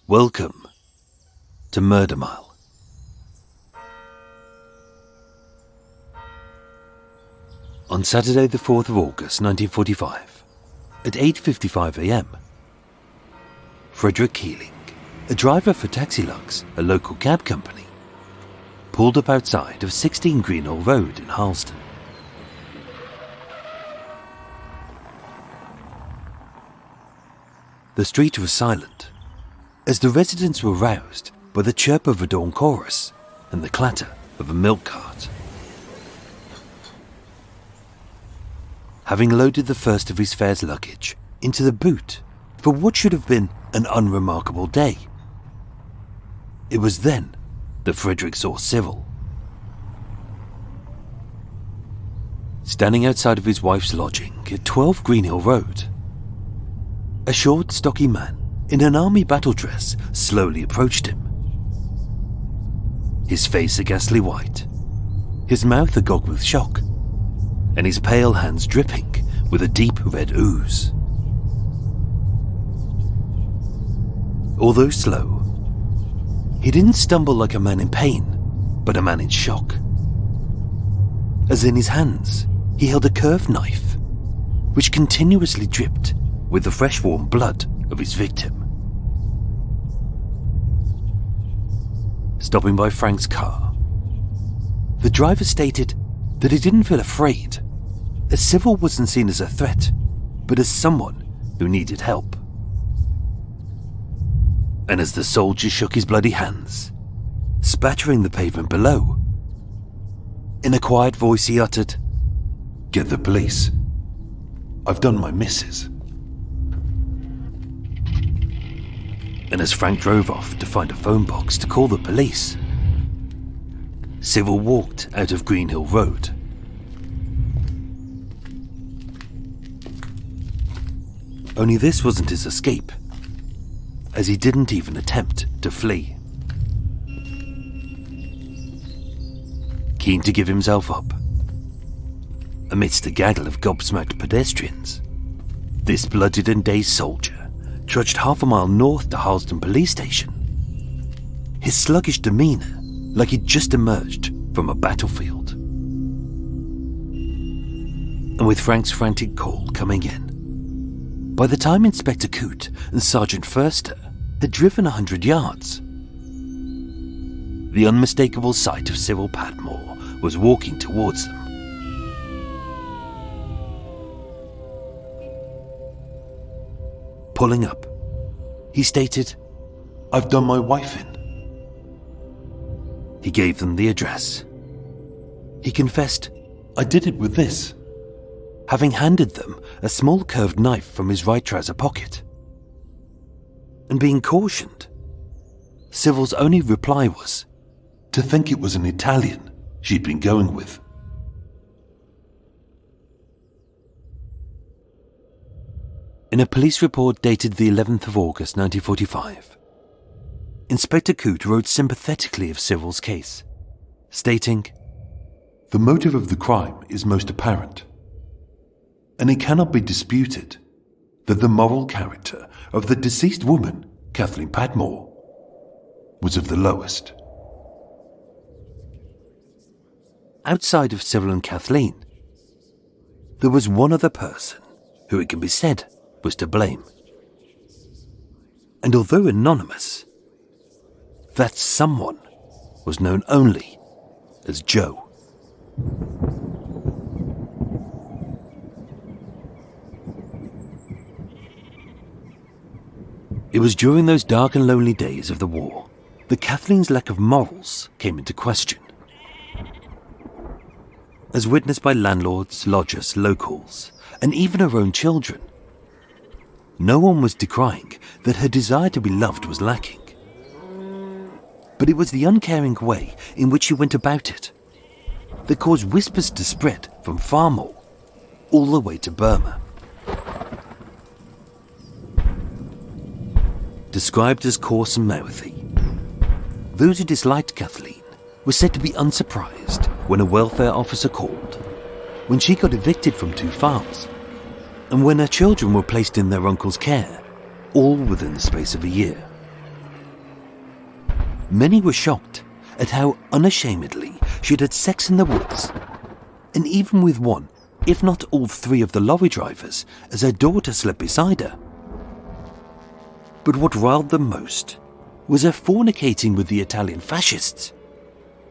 Welcome to Murder Mile. On Saturday the 4th of August 1945, at 8:55 a.m, Frederick Keeling, a driver for Taxilux, a local cab company, pulled up outside of 16 Greenhill Road in Harlesden. The street was silent, as the residents were roused by the chirp of a dawn chorus and the clatter of a milk cart. Having loaded the first of his fare's luggage into the boot for what should have been an unremarkable day, it was then that Frederick saw Cyril. Standing outside of his wife's lodging at 12 Greenhill Road, a short, stocky man in an army battle dress slowly approached him. His face a ghastly white, his mouth agog with shock, and his pale hands dripping with a deep red ooze. Although slow, he didn't stumble like a man in pain, but a man in shock, as in his hands he held a curved knife, which continuously dripped with the fresh warm blood of his victim. Stopping by Frank's car, the driver stated that he didn't feel afraid, as Cyril wasn't seen as a threat, but as someone who needed help. And as the soldier shook his bloody hands, spattering the pavement below, in a quiet voice he uttered, "Get the police. I've done my missus." And as Frank drove off to find a phone box to call the police, Cyril walked out of Greenhill Road. Only this wasn't his escape, as he didn't even attempt to flee. Keen to give himself up, amidst a gaggle of gobsmacked pedestrians, this blooded and dazed soldier trudged half a mile north to Harlesden police station, his sluggish demeanour like he'd just emerged from a battlefield. And with Frank's frantic call coming in, by the time Inspector Coote and Sergeant Forster had driven 100 yards, the unmistakable sight of Cyril Patmore was walking towards them. Pulling up, he stated, "I've done my wife in." He gave them the address. He confessed, "I did it with this," having handed them a small curved knife from his right trouser pocket. And being cautioned, Cyril's only reply was, "To think it was an Italian she'd been going with." In a police report dated the 11th of August 1945, Inspector Coote wrote sympathetically of Cyril's case, stating, "The motive of the crime is most apparent, and it cannot be disputed that the moral character of the deceased woman, Kathleen Patmore, was of the lowest." Outside of Cyril and Kathleen, there was one other person who, it can be said, was to blame. And although anonymous, that someone was known only as Joe. It was during those dark and lonely days of the war that Kathleen's lack of morals came into question. As witnessed by landlords, lodgers, locals, and even her own children, no one was decrying that her desire to be loved was lacking. But it was the uncaring way in which she went about it that caused whispers to spread from Farmall all the way to Burma. Described as coarse and mouthy, those who disliked Kathleen were said to be unsurprised when a welfare officer called, when she got evicted from 2 farms, and when her children were placed in their uncle's care, all within the space of a year. Many were shocked at how unashamedly she'd had sex in the woods, and even with one, if not all three of the lorry drivers, as her daughter slept beside her. But what riled them most was her fornicating with the Italian fascists,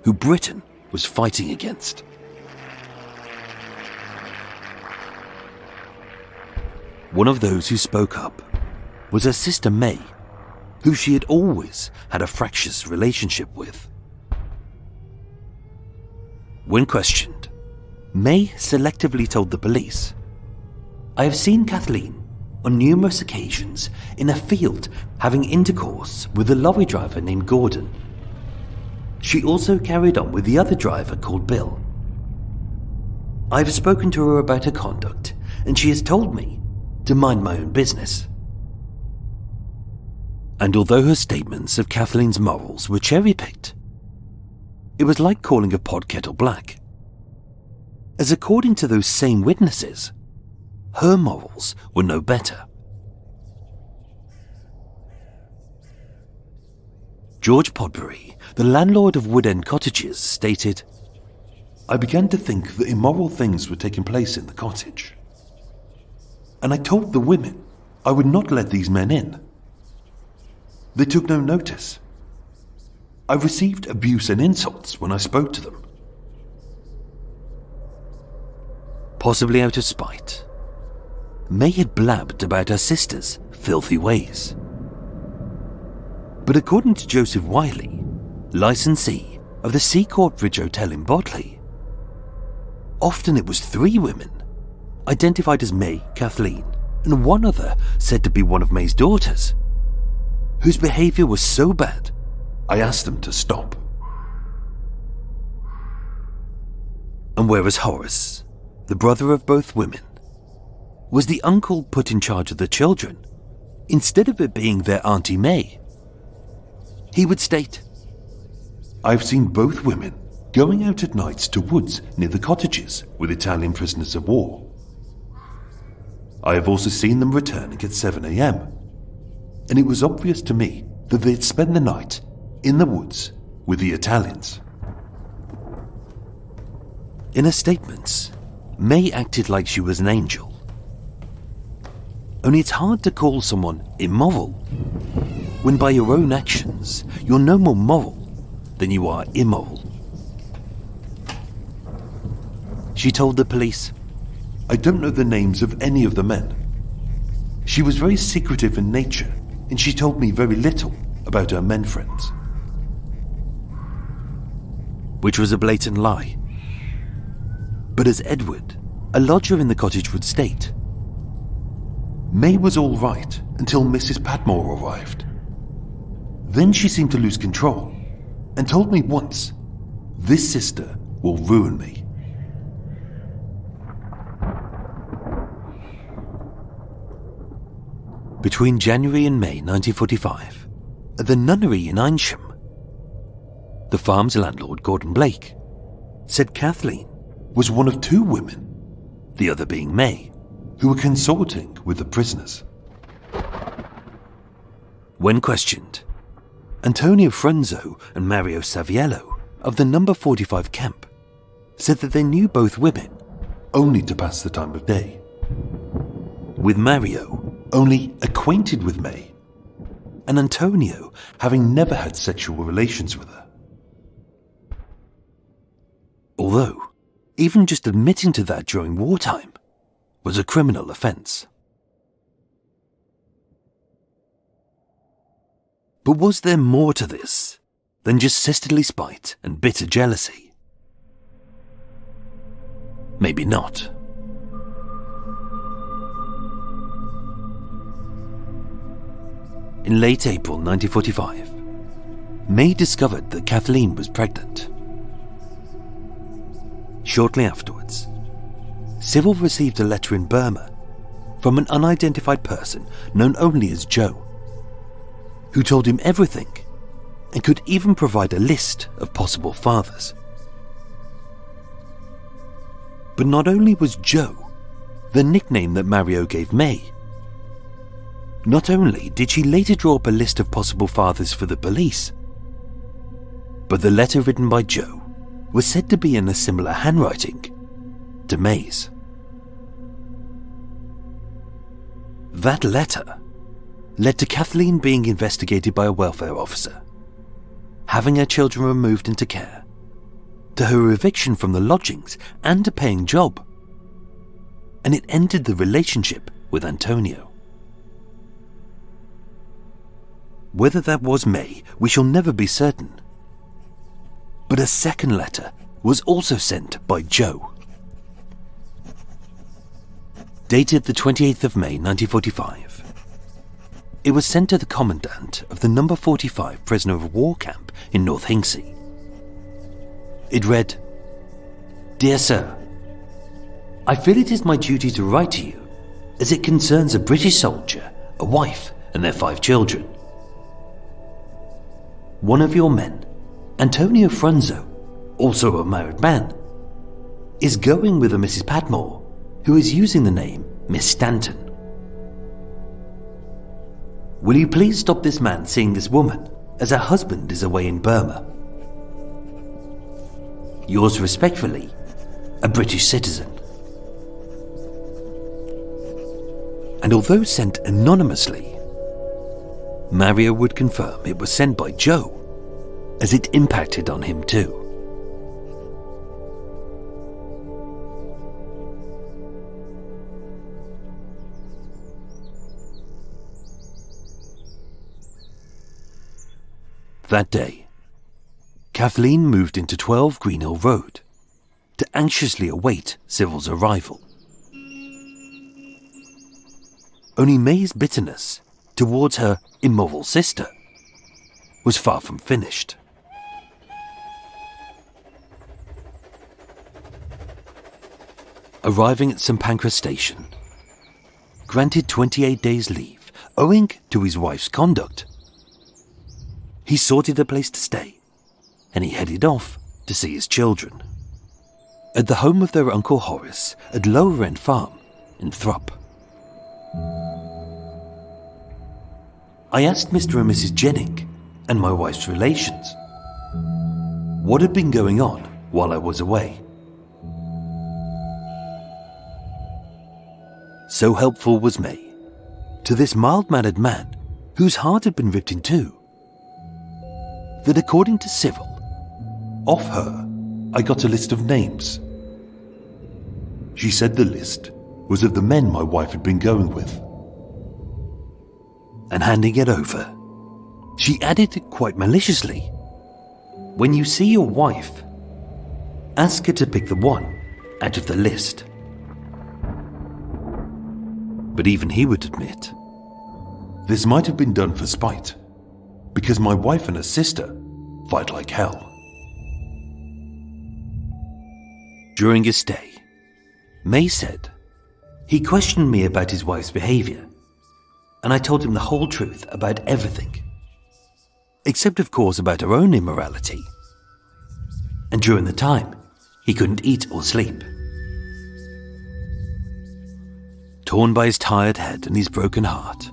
who Britain was fighting against. One of those who spoke up was her sister May, who she had always had a fractious relationship with. When questioned, May selectively told the police, "I have seen Kathleen on numerous occasions in a field having intercourse with a lorry driver named Gordon. She also carried on with the other driver called Bill. I've spoken to her about her conduct, and she has told me to mind my own business." And although her statements of Kathleen's morals were cherry-picked, it was like calling a pot kettle black, as according to those same witnesses, her morals were no better. George Podbury, the landlord of Wood End Cottages, stated, "I began to think that immoral things were taking place in the cottage. And I told the women I would not let these men in. They took no notice. I received abuse and insults when I spoke to them." Possibly out of spite, May had blabbed about her sister's filthy ways. But according to Joseph Wiley, licensee of the Sea Courtbridge Hotel in Botley, often it was 3 women, identified as May, Kathleen, and one other said to be one of May's daughters, whose behaviour was so bad, I asked them to stop. And whereas Horace, the brother of both women, was the uncle put in charge of the children, instead of it being their Auntie May, he would state, "I've seen both women going out at nights to woods near the cottages with Italian prisoners of war. I have also seen them returning at 7 a.m, and it was obvious to me that they'd spend the night in the woods with the Italians." In her statements, May acted like she was an angel. Only it's hard to call someone immoral when by your own actions you're no more moral than you are immoral. She told the police, "I don't know the names of any of the men. She was very secretive in nature, and she told me very little about her men friends." Which was a blatant lie. But as Edward, a lodger in the cottage, would state, "May was all right until Mrs. Patmore arrived. Then she seemed to lose control and told me once, 'This sister will ruin me.'" Between January and May 1945, at the nunnery in Eynsham, the farm's landlord, Gordon Blake, said Kathleen was one of 2 women, the other being May, who were consorting with the prisoners. When questioned, Antonio Frenzo and Mario Saviello of the number 45 camp said that they knew both women only to pass the time of day, with Mario only acquainted with May, and Antonio having never had sexual relations with her. Although, even just admitting to that during wartime was a criminal offence. But was there more to this than just sisterly spite and bitter jealousy? Maybe not. In late April 1945, May discovered that Kathleen was pregnant. Shortly afterwards, Cyril received a letter in Burma from an unidentified person known only as Joe, who told him everything and could even provide a list of possible fathers. But not only was Joe the nickname that Mario gave May, not only did she later draw up a list of possible fathers for the police, but the letter written by Joe was said to be in a similar handwriting to May's. That letter led to Kathleen being investigated by a welfare officer, having her children removed into care, to her eviction from the lodgings and a paying job, and it ended the relationship with Antonio. Whether that was May, we shall never be certain. But a second letter was also sent by Joe. Dated the 28th of May 1945. It was sent to the commandant of the number 45 prisoner of war camp in North Hingsea. It read, "Dear Sir, I feel it is my duty to write to you as it concerns a British soldier, a wife and their 5 children. One of your men, Antonio Frunzo, also a married man, is going with a Mrs. Patmore, who is using the name Miss Stanton. Will you please stop this man seeing this woman, as her husband is away in Burma? Yours respectfully, a British citizen." And although sent anonymously, Mario would confirm it was sent by Joe, as it impacted on him too. That day, Kathleen moved into 12 Greenhill Road to anxiously await Cyril's arrival. Only May's bitterness towards her immoral sister was far from finished. Arriving at St Pancras Station, granted 28 days leave owing to his wife's conduct, he sorted a place to stay and he headed off to see his children at the home of their Uncle Horace at Lower End Farm in Thrupp. I asked Mr. and Mrs. Jennings and my wife's relations what had been going on while I was away. So helpful was May to this mild-mannered man whose heart had been ripped in two, that according to Cyril, off her I got a list of names. She said the list was of the men my wife had been going with. And handing it over, she added quite maliciously, "When you see your wife, ask her to pick the one out of the list." But even he would admit, this might have been done for spite, because my wife and her sister fight like hell. During his stay, May said he questioned me about his wife's behavior, and I told him the whole truth about everything, except of course about her own immorality. And during the time, he couldn't eat or sleep. Torn by his tired head and his broken heart,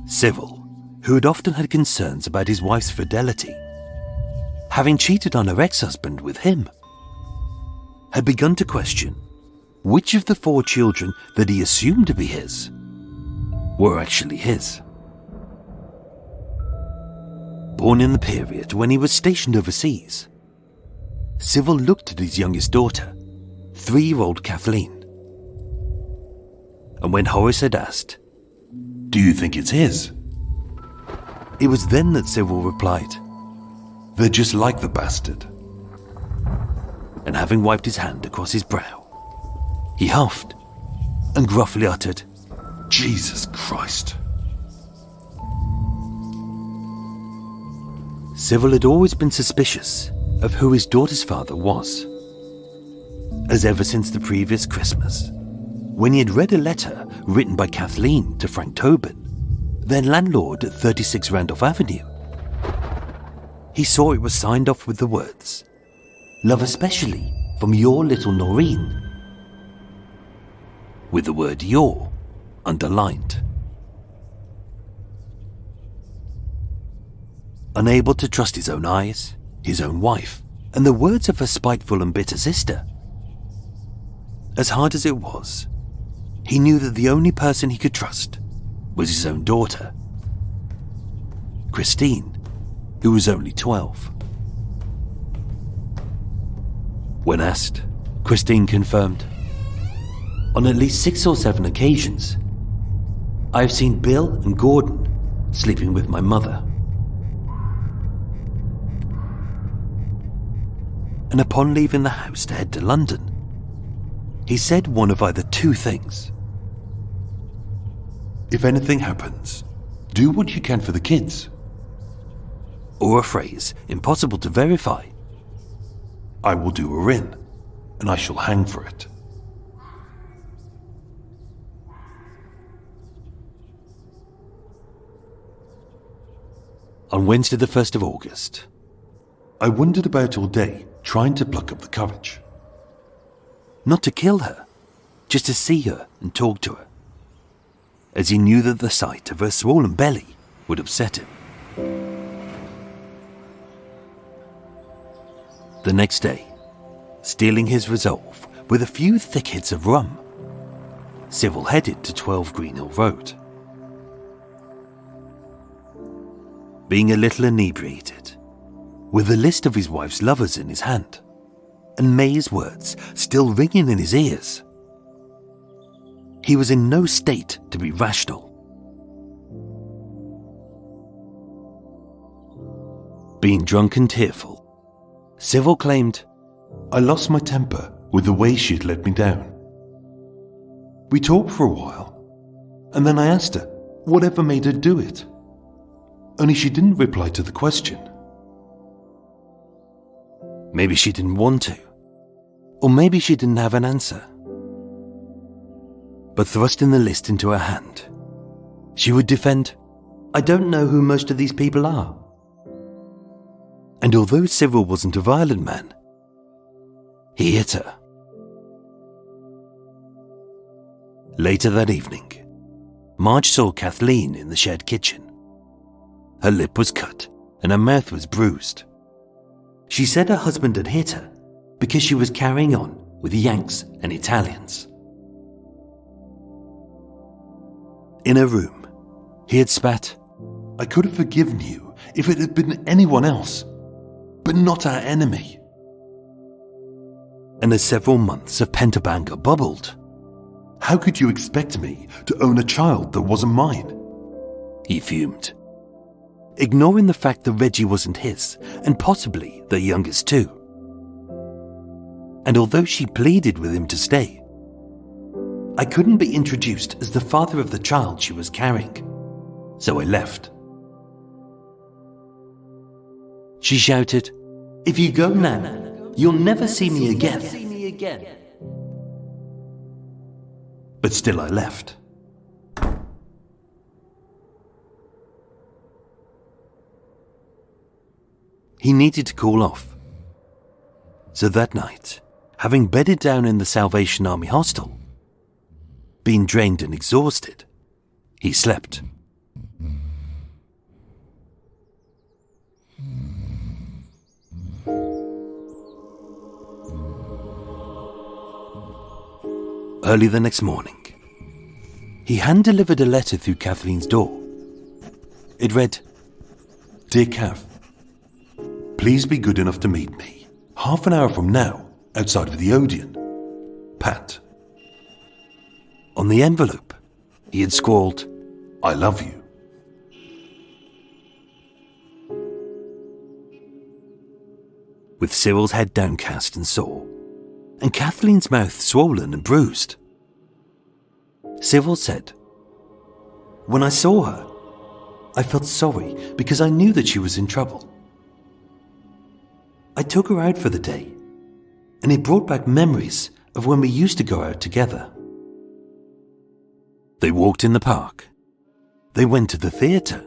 Cyril, who had often had concerns about his wife's fidelity, having cheated on her ex-husband with him, had begun to question which of the 4 children that he assumed to be his were actually his. Born in the period when he was stationed overseas, Cyril looked at his youngest daughter, 3-year-old Kathleen. And when Horace had asked, "Do you think it's his?" it was then that Cyril replied, "They're just like the bastard." And having wiped his hand across his brow, he huffed and gruffly uttered, "Jesus Christ." Cyril had always been suspicious of who his daughter's father was, as ever since the previous Christmas, when he had read a letter written by Kathleen to Frank Tobin, then landlord at 36 Randolph Avenue. He saw it was signed off with the words, "Love especially from your little Noreen," with the word "your" underlined. Unable to trust his own eyes, his own wife, and the words of her spiteful and bitter sister. As hard as it was, he knew that the only person he could trust was his own daughter, Christine, who was only 12. When asked, Christine confirmed, "On at least 6 or 7 occasions, I have seen Bill and Gordon sleeping with my mother." And upon leaving the house to head to London, he said one of either two things. "If anything happens, do what you can for the kids." Or a phrase impossible to verify. "I will do her in, and I shall hang for it." On Wednesday the 1st of August, I wondered about all day, trying to pluck up the courage. Not to kill her, just to see her and talk to her, as he knew that the sight of her swollen belly would upset him. The next day, steeling his resolve with a few thick hits of rum, Cyril headed to 12 Greenhill Road. Being a little inebriated, with the list of his wife's lovers in his hand, and May's words still ringing in his ears, he was in no state to be rational. Being drunk and tearful, Cyril claimed, "I lost my temper with the way she had let me down. We talked for a while, and then I asked her whatever made her do it. Only she didn't reply to the question. Maybe she didn't want to, or maybe she didn't have an answer. But thrusting the list into her hand, she would defend, 'I don't know who most of these people are.' And although Cyril wasn't a violent man, he hit her. Later that evening, Marge saw Kathleen in the shared kitchen. Her lip was cut and her mouth was bruised. She said her husband had hit her because she was carrying on with Yanks and Italians. In her room, he had spat, "I could have forgiven you if it had been anyone else, but not our enemy." And as several months of pent-up anger bubbled, "How could you expect me to own a child that wasn't mine?" he fumed, ignoring the fact that Reggie wasn't his, and possibly the youngest too. And although she pleaded with him to stay, "I couldn't be introduced as the father of the child she was carrying, so I left." She shouted, "If you go now, you'll never see me again." But still I left. He needed to cool off. So that night, having bedded down in the Salvation Army hostel, being drained and exhausted, he slept. Early the next morning, he hand-delivered a letter through Kathleen's door. It read, "Dear Kath, please be good enough to meet me half an hour from now outside of the Odeon. Pat." On the envelope, he had scrawled, "I love you." With Cyril's head downcast and sore, and Kathleen's mouth swollen and bruised, Cyril said, "When I saw her, I felt sorry because I knew that she was in trouble. I took her out for the day, and it brought back memories of when we used to go out together. They walked in the park, they went to the theatre,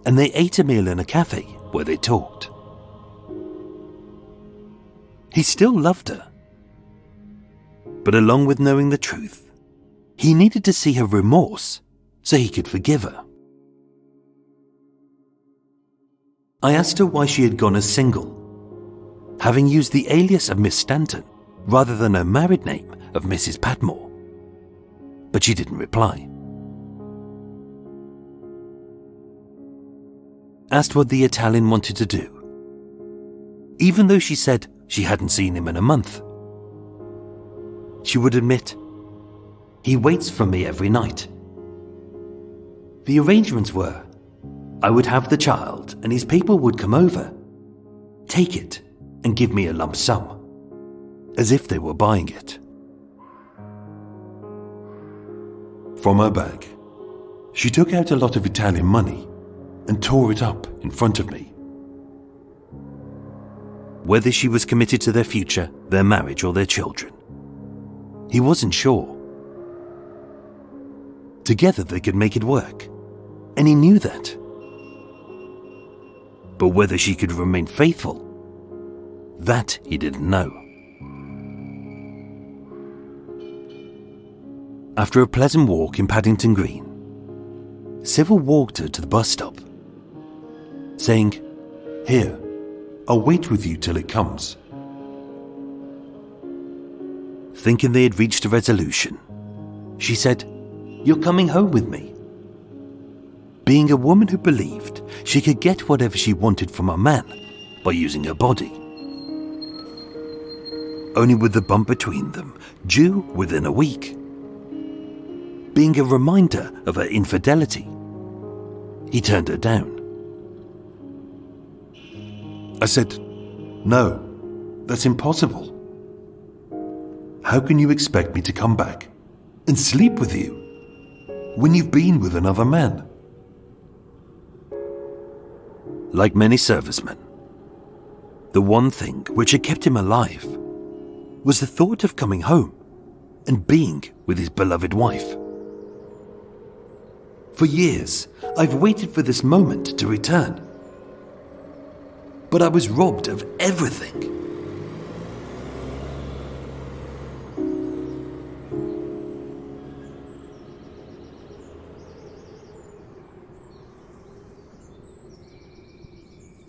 and they ate a meal in a cafe where they talked. He still loved her, but along with knowing the truth, he needed to see her remorse so he could forgive her. I asked her why she had gone as single having used the alias of Miss Stanton rather than her married name of Mrs. Patmore. But she didn't reply. Asked what the Italian wanted to do, even though she said she hadn't seen him in a month. She would admit, "He waits for me every night." The arrangements were, I would have the child and his people would come over, take it and give me a lump sum, as if they were buying it. From her bag, she took out a lot of Italian money and tore it up in front of me. Whether she was committed to their future, their marriage, or their children, he wasn't sure. Together they could make it work, and he knew that. But whether she could remain faithful, that he didn't know. After a pleasant walk in Paddington Green, Cyril walked her to the bus stop, saying, "Here, I'll wait with you till it comes." Thinking they had reached a resolution, she said, "You're coming home with me." Being a woman who believed she could get whatever she wanted from a man by using her body. Only with the bump between them, due within a week. Being a reminder of her infidelity, he turned her down. I said, "No, that's impossible. How can you expect me to come back and sleep with you when you've been with another man?" Like many servicemen, the one thing which had kept him alive was the thought of coming home and being with his beloved wife. For years, I've waited for this moment to return. But I was robbed of everything.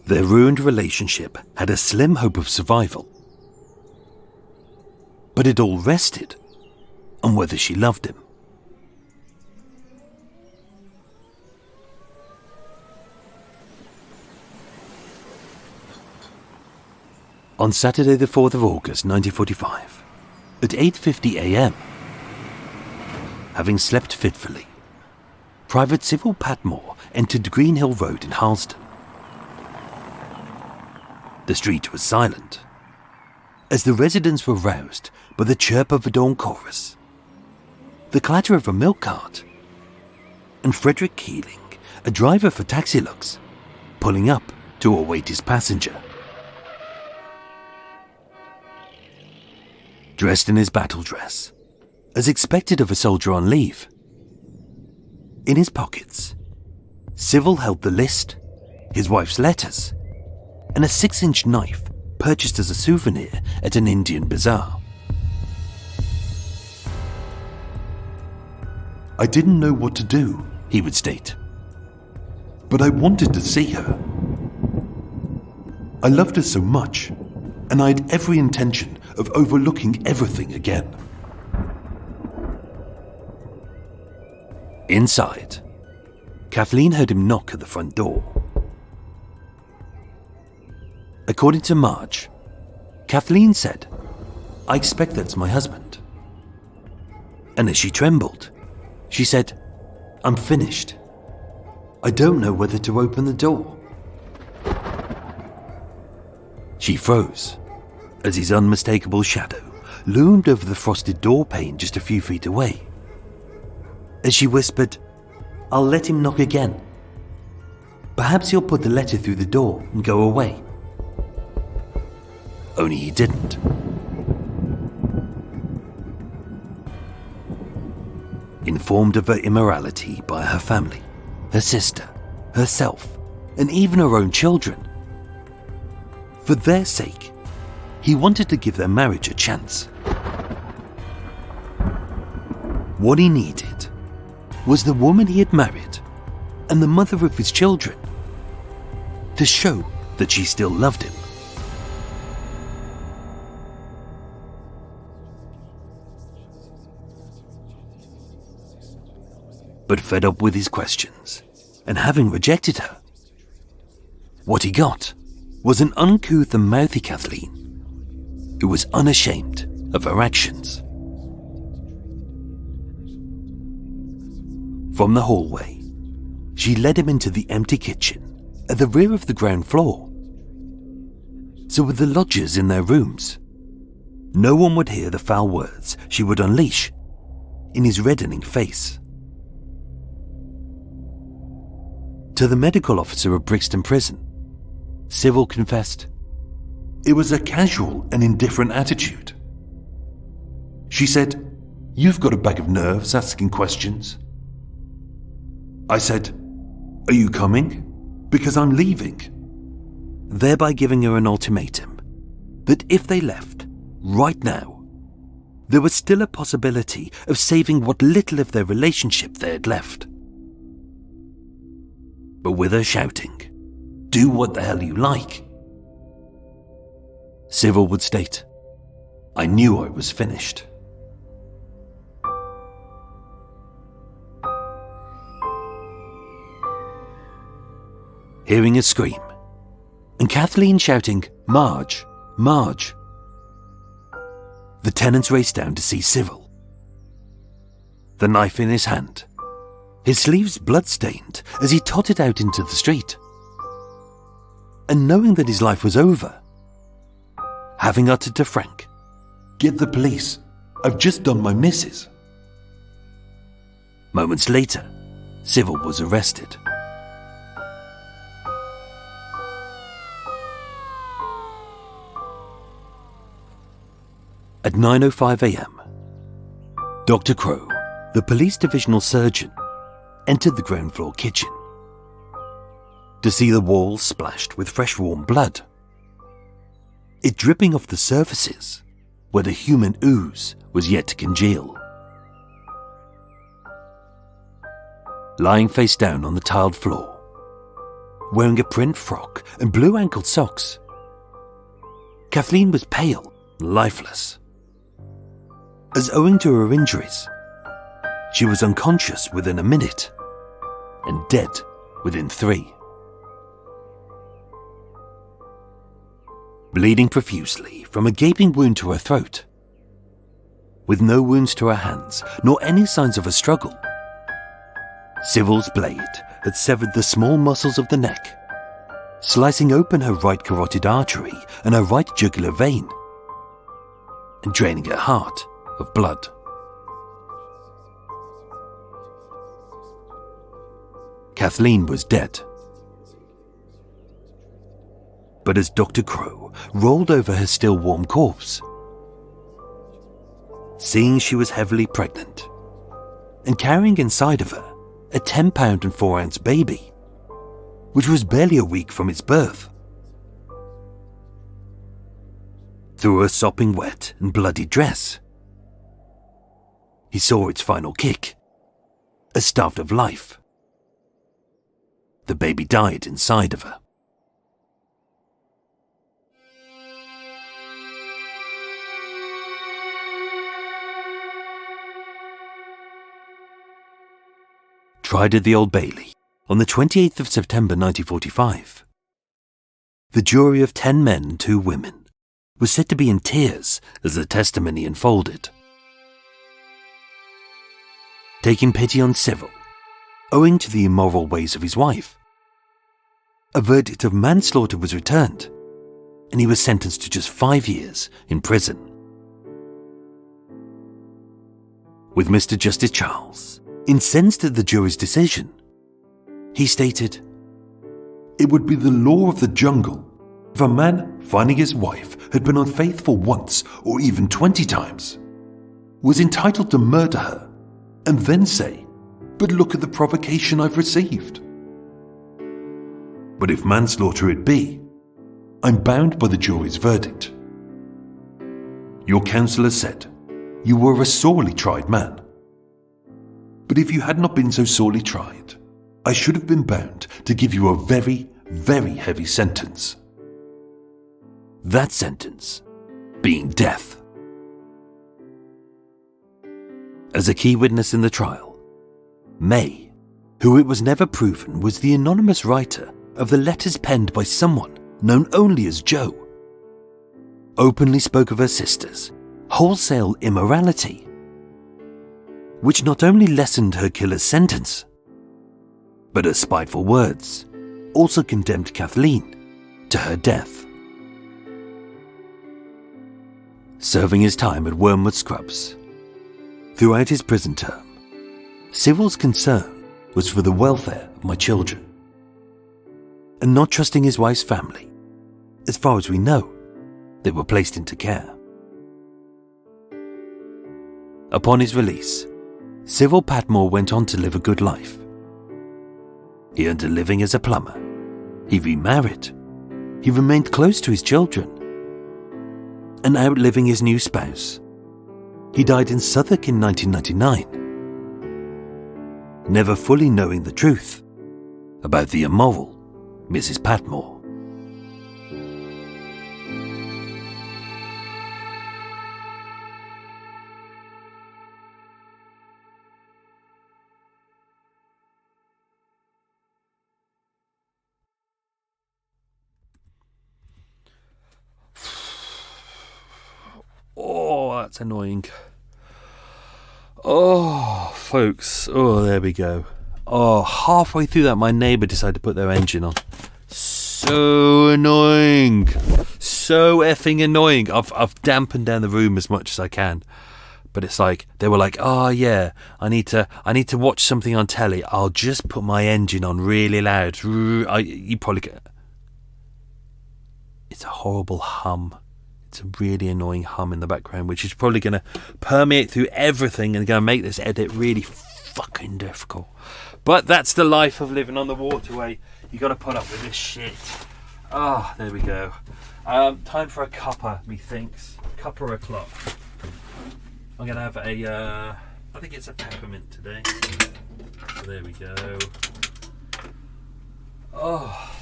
Their ruined relationship had a slim hope of survival. But it all rested on whether she loved him. On Saturday the 4th of August 1945, at 8:50 a.m, having slept fitfully, Private Cyril Patmore entered Greenhill Road in Harlesden. The street was silent, as the residents were roused by the chirp of a dawn chorus, the clatter of a milk cart, and Frederick Keeling, a driver for Taxi Lux, pulling up to await his passenger. Dressed in his battle dress, as expected of a soldier on leave. In his pockets, Cyril held the list, his wife's letters, and a 6-inch knife purchased as a souvenir at an Indian bazaar. "I didn't know what to do," he would state, "but I wanted to see her. I loved her so much, and I had every intention of overlooking everything again." Inside, Kathleen heard him knock at the front door. According to Marge, Kathleen said, "I expect that's my husband." And as she trembled, she said, "I'm finished. I don't know whether to open the door." She froze as his unmistakable shadow loomed over the frosted door pane just a few feet away. As she whispered, "I'll let him knock again. Perhaps he'll put the letter through the door and go away." Only he didn't. Informed of her immorality by her family, her sister, herself, and even her own children, for their sake, he wanted to give their marriage a chance. What he needed was the woman he had married and the mother of his children to show that she still loved him. but fed up with his questions and having rejected her. What he got was an uncouth and mouthy Kathleen, who was unashamed of her actions. From the hallway, she led him into the empty kitchen at the rear of the ground floor. So with the lodgers in their rooms, no one would hear the foul words she would unleash in his reddening face. To the medical officer of Brixton Prison, Cyril confessed, "It was a casual and indifferent attitude. She said, 'You've got a bag of nerves asking questions.' I said, 'Are you coming? Because I'm leaving.' Thereby giving her an ultimatum that if they left right now, there was still a possibility of saving what little of their relationship they had left. But with her shouting, 'Do what the hell you like,' Cyril would state, 'I knew I was finished.' Hearing a scream, and Kathleen shouting, 'Marge, Marge,' the tenants raced down to see Cyril. The knife in his hand, his sleeves blood-stained as he tottered out into the street. And knowing that his life was over, having uttered to Frank, 'Get the police. I've just done my missus.' Moments later, Cyril was arrested. At 9:05 a.m, Dr. Crow, the police divisional surgeon, entered the ground floor kitchen to see the walls splashed with fresh warm blood, it dripping off the surfaces where the human ooze was yet to congeal. Lying face down on the tiled floor, wearing a print frock and blue ankle socks, Kathleen was pale and lifeless, as owing to her injuries, she was unconscious within a minute and dead within 3. Bleeding profusely from a gaping wound to her throat, with no wounds to her hands nor any signs of a struggle, Cyril's blade had severed the small muscles of the neck, slicing open her right carotid artery and her right jugular vein, and draining her heart of blood. Kathleen was dead. But as Dr. Crow rolled over her still warm corpse, seeing she was heavily pregnant and carrying inside of her a 10-pound and 4-ounce baby, which was barely a week from its birth, through her sopping wet and bloody dress, he saw its final kick, as starved of life. The baby died inside of her. Tried at the Old Bailey on the 28th of September 1945. The jury of 10 men and 2 women was said to be in tears as the testimony unfolded. Taking pity on Cyril, owing to the immoral ways of his wife, a verdict of manslaughter was returned, and he was sentenced to just 5 years in prison. With Mr. Justice Charles incensed at the jury's decision, he stated, "It would be the law of the jungle if a man finding his wife had been unfaithful once or even 20 times was entitled to murder her and then say, 'But look at the provocation I've received.' But if manslaughter it be, I'm bound by the jury's verdict. Your counsellor said you were a sorely tried man. But if you had not been so sorely tried, I should have been bound to give you a very, very heavy sentence." That sentence being death. As a key witness in the trial, May, who it was never proven was the anonymous writer of the letters penned by someone known only as Joe, openly spoke of her sister's wholesale immorality, which not only lessened her killer's sentence, but her spiteful words also condemned Kathleen to her death. Serving his time at Wormwood Scrubs, throughout his prison term, Cyril's concern was for the welfare of my children, and not trusting his wife's family. As far as we know, they were placed into care. Upon his release, Cyril Patmore went on to live a good life. He earned a living as a plumber. He remarried. He remained close to his children. And outliving his new spouse, he died in Southwark in 1999, never fully knowing the truth about the immoral Mrs. Patmore. Oh, that's annoying. Oh, folks. Oh, there we go. Oh, halfway through that, my neighbour decided to put their engine on. So annoying. So effing annoying. I've dampened down the room as much as I can. But it's like, they were like, oh yeah, I need to watch something on telly. I'll just put my engine on really loud. You probably get... It's a horrible hum. It's a really annoying hum in the background, which is probably going to permeate through everything and going to make this edit really fucking difficult. But that's the life of living on the waterway. You got to put up with this shit. Ah, there we go. Time for a cuppa, methinks. Cuppa o'clock. I'm going to have a, I think it's a peppermint today. So there we go. Oh.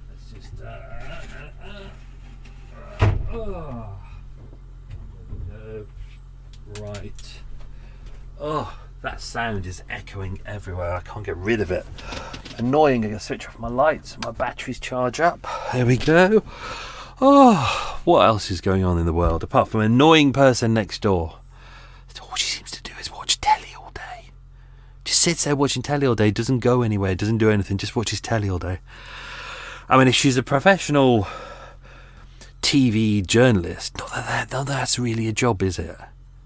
Let's just, oh. There we go. Right. Oh, that sound is echoing everywhere. I can't get rid of it. Annoying. I'm going to switch off my lights. My batteries charge up. There we go. Oh, what else is going on in the world apart from an annoying person next door? All she seems to do is watch telly all day. Just sits there watching telly all day, doesn't go anywhere, doesn't do anything, just watches telly all day. I mean, if she's a professional TV journalist, not that's really a job, is it?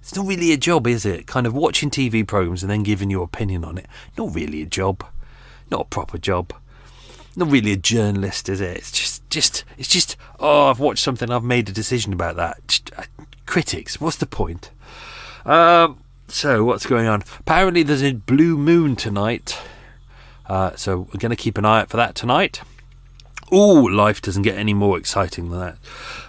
It's not really a job, is it? Kind of watching TV programs and then giving your opinion on it. Not really a job. Not a proper job. Not really a journalist, is it? It's just. Oh, I've watched something. I've made a decision about that. Critics. What's the point? So what's going on? Apparently, there's a blue moon tonight. So we're going to keep an eye out for that tonight. Oh, life doesn't get any more exciting than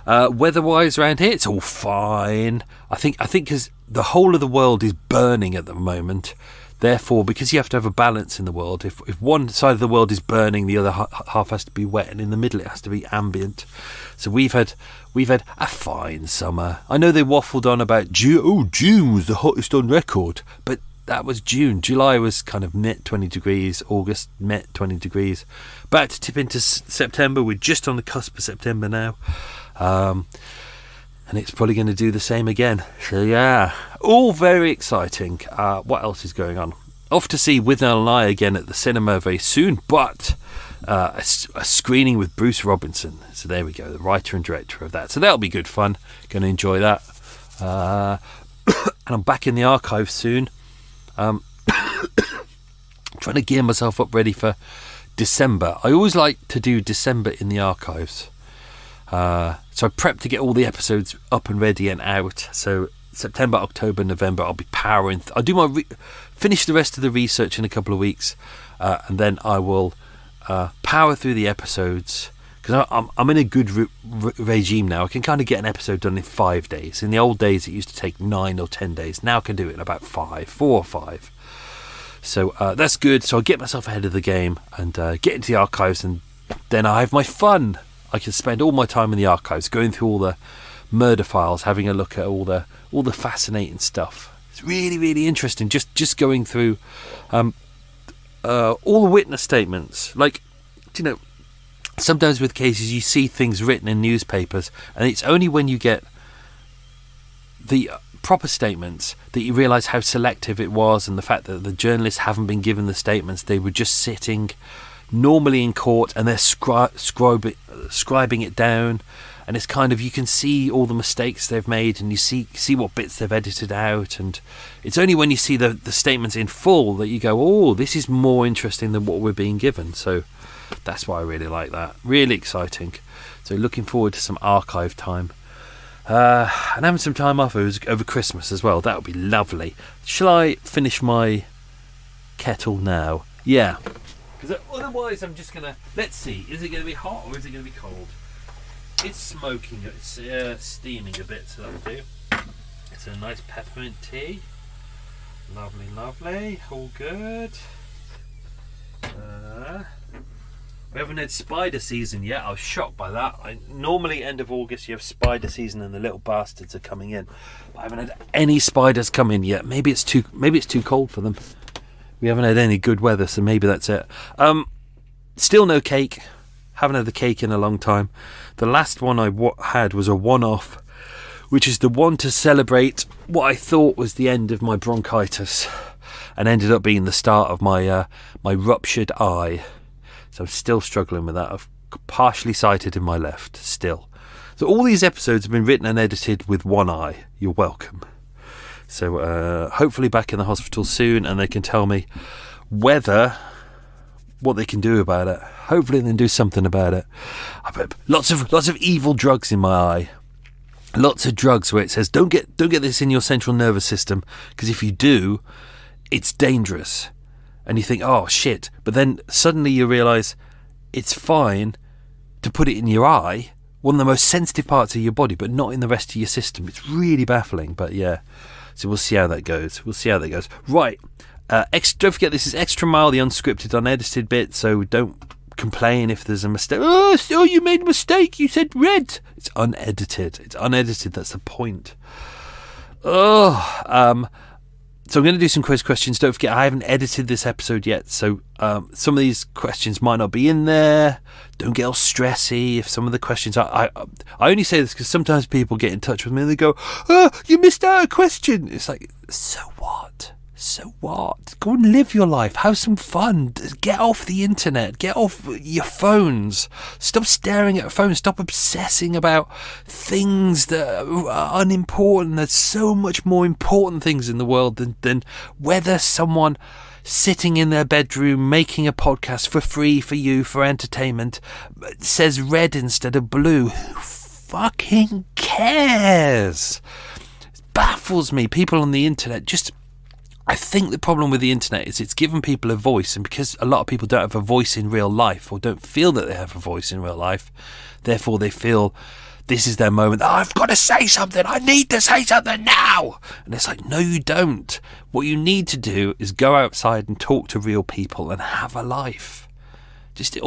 that. Weather-wise around here, it's all fine. I think because the whole of the world is burning at the moment. Therefore, because you have to have a balance in the world, if one side of the world is burning, the other half has to be wet, and in the middle it has to be ambient. So we've had a fine summer. I know they waffled on about June. Oh, June was the hottest on record, but that was June. July was kind of net 20 degrees. August net 20 degrees. About to tip into September. We're just on the cusp of September now. And it's probably going to do the same again. So yeah, all very exciting. What else is going on? Off to see Withnail and I again at the cinema very soon, but a screening with Bruce Robinson. So there we go, the writer and director of that. So that'll be good fun. Going to enjoy that. And I'm back in the archive soon. Trying to gear myself up ready for December. I always like to do December in the archives. So I prep to get all the episodes up and ready and out. So September, October, November, I'll be powering. I'll do my finish the rest of the research in a couple of weeks, and then I will power through the episodes because I'm in a good regime now. I can kind of get an episode done in 5 days. In the old days, it used to take 9 or 10 days. Now I can do it in about 4 or 5. So that's good. So I'll get myself ahead of the game and get into the archives, and then I have my fun. I can spend all my time in the archives, going through all the murder files, having a look at all the fascinating stuff. It's really, really interesting. Just going through all the witness statements. Like, sometimes with cases you see things written in newspapers, and it's only when you get the proper statements that you realise how selective it was, and the fact that the journalists haven't been given the statements. They were just sitting normally in court, and they're scribing it down, and it's kind of, you can see all the mistakes they've made, and you see what bits they've edited out, and it's only when you see the statements in full that you go, oh, this is more interesting than what we're being given. So that's why I really like that. Really exciting. So looking forward to some archive time. And having some time off over Christmas as well. That would be lovely. Shall I finish my kettle now? Yeah. Because otherwise I'm just going to... Let's see. Is it going to be hot or is it going to be cold? It's smoking. It's steaming a bit, so that'll do. It's a nice peppermint tea. Lovely, lovely. All good. We haven't had spider season yet. I was shocked by that. Normally end of August you have spider season and the little bastards are coming in. But I haven't had any spiders come in yet. Maybe it's too cold for them. We haven't had any good weather, so maybe that's it. Still no cake. Haven't had the cake in a long time. The last one I had was a one-off, which is the one to celebrate what I thought was the end of my bronchitis, and ended up being the start of my ruptured eye. So I'm still struggling with that. I've partially sighted in my left still. So all these episodes have been written and edited with one eye. You're welcome. So hopefully back in the hospital soon, and they can tell me what they can do about it. Hopefully they can do something about it. Lots of evil drugs in my eye. Lots of drugs where it says don't get this in your central nervous system, because if you do, it's dangerous. And you think, oh shit, but then suddenly you realise it's fine to put it in your eye, one of the most sensitive parts of your body, but not in the rest of your system. It's really baffling, but yeah. So we'll see how that goes. Right, don't forget, this is Extra Mile, the unscripted, unedited bit, so don't complain if there's a mistake. Oh, you made a mistake, you said red. It's unedited, that's the point. So I'm going to do some quiz questions. Don't forget, I haven't edited this episode yet, so some of these questions might not be in there. Don't get all stressy if some of the questions... I only say this because sometimes people get in touch with me and they go, oh, you missed out a question. It's like, so what? So what? Go and live your life. Have some fun. Get off the internet. Get off your phones. Stop staring at phones. Stop obsessing about things that are unimportant. There's so much more important things in the world than whether someone sitting in their bedroom making a podcast for free for you, for entertainment, says red instead of blue. Who fucking cares? It baffles me. People on the internet just... I think the problem with the internet is it's given people a voice, and because a lot of people don't have a voice in real life, or don't feel that they have a voice in real life, therefore they feel this is their moment. Oh, I've got to say something. I need to say something now. And it's like, no, you don't. What you need to do is go outside and talk to real people and have a life. Just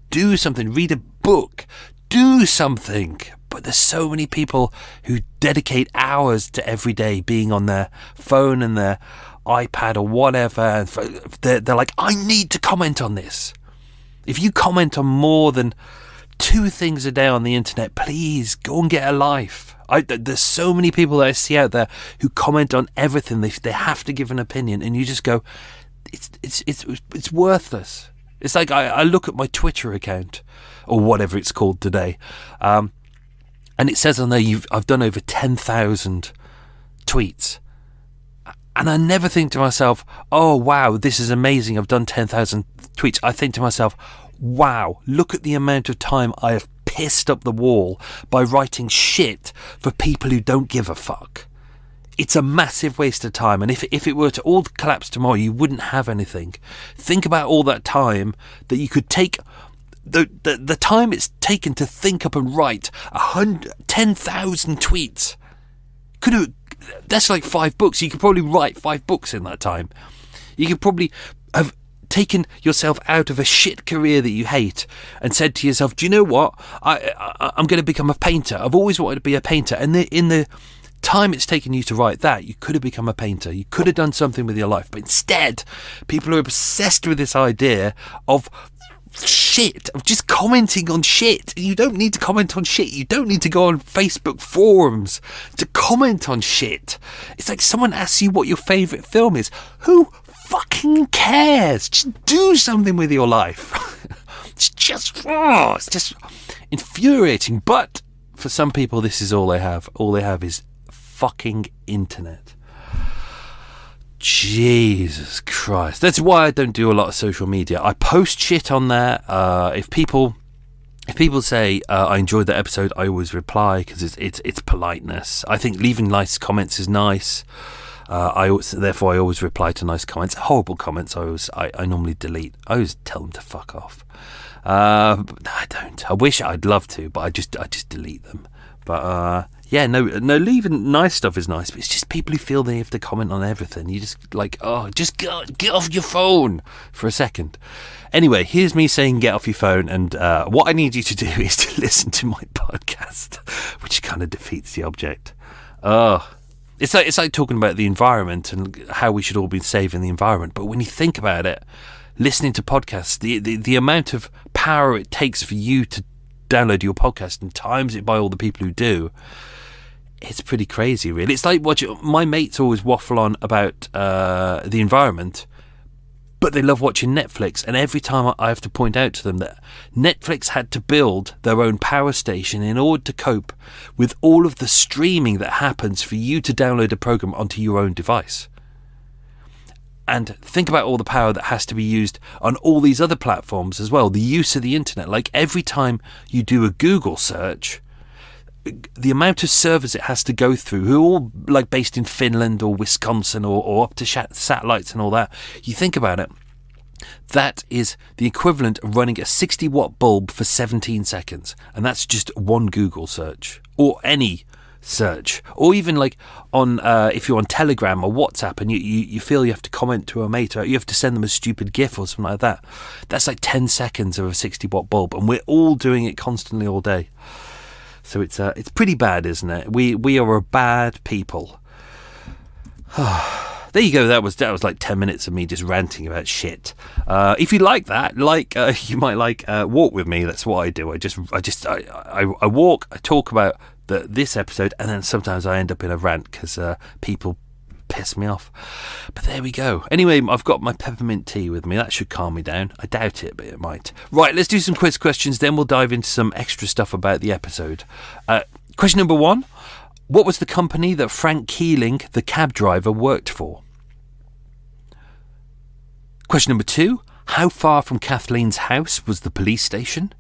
do something. Read a book. Do something. But there's so many people who dedicate hours to every day being on their phone and their iPad or whatever, and they're like, I need to comment on this. If you comment on more than 2 things a day on the internet, please go and get a life. There's so many people that I see out there who comment on everything. They have to give an opinion, and you just go, it's worthless. It's like I look at my Twitter account or whatever it's called today, and it says on there I've done over 10,000 tweets. And I never think to myself, oh, wow, this is amazing, I've done 10,000 tweets. I think to myself, wow, look at the amount of time I have pissed up the wall by writing shit for people who don't give a fuck. It's a massive waste of time. And if it were to all collapse tomorrow, you wouldn't have anything. Think about all that time that you could take... The time it's taken to think up and write 10,000 tweets. That's like 5 books. You could probably write 5 books in that time. You could probably have taken yourself out of a shit career that you hate and said to yourself, do you know what? I'm going to become a painter. I've always wanted to be a painter. And in the time it's taken you to write that, you could have become a painter. You could have done something with your life. But instead, people are obsessed with this idea of shit, of just commenting on shit. You don't need to comment on shit. You don't need to go on Facebook forums to comment on shit. It's like someone asks you what your favourite film is. Who fucking cares? Just do something with your life. It's just infuriating. But for some people, this is all they have. All they have is fucking internet. Jesus Christ. That's why I don't do a lot of social media. I post shit on there. If people say I enjoyed that episode, I always reply because it's politeness. I think leaving nice comments is nice. Therefore I always reply to nice comments. Horrible comments I normally delete. I always tell them to fuck off. But I don't. I wish I'd love to, but I just delete them. But yeah, no, leaving nice stuff is nice, but it's just people who feel they have to comment on everything. You just like, just get off your phone for a second. Anyway, here's me saying get off your phone, and what I need you to do is to listen to my podcast, which kind of defeats the object. It's like talking about the environment and how we should all be saving the environment. But when you think about it, listening to podcasts, the amount of power it takes for you to download your podcast and times it by all the people who do, it's pretty crazy, really. It's like my mates always waffle on about the environment, but they love watching Netflix, and every time I have to point out to them that Netflix had to build their own power station in order to cope with all of the streaming that happens for you to download a program onto your own device. And think about all the power that has to be used on all these other platforms as well. The use of the internet. Like every time you do a Google search, the amount of servers it has to go through, who are all like based in Finland or Wisconsin or up to satellites and all that. You think about it, that is the equivalent of running a 60-watt bulb for 17 seconds. And that's just one Google search or any search, or even like on if you're on Telegram or WhatsApp and you feel you have to comment to a mate, or you have to send them a stupid GIF or something like that. That's like 10 seconds of a 60-watt bulb, and we're all doing it constantly all day. So it's pretty bad, isn't it? We are a bad people. There you go. That was like 10 minutes of me just ranting about shit. If you like that, you might like walk with me. That's what I do. I walk. I talk about this episode, and then sometimes I end up in a rant because people piss me off. But there we go. Anyway, I've got my peppermint tea with me. That should calm me down. I doubt it, but it might. Right, let's do some quiz questions, then we'll dive into some extra stuff about the episode. Question number 1. What was the company that Frank Keeling, the cab driver, worked for? Question number 2. How far from Kathleen's house was the police station?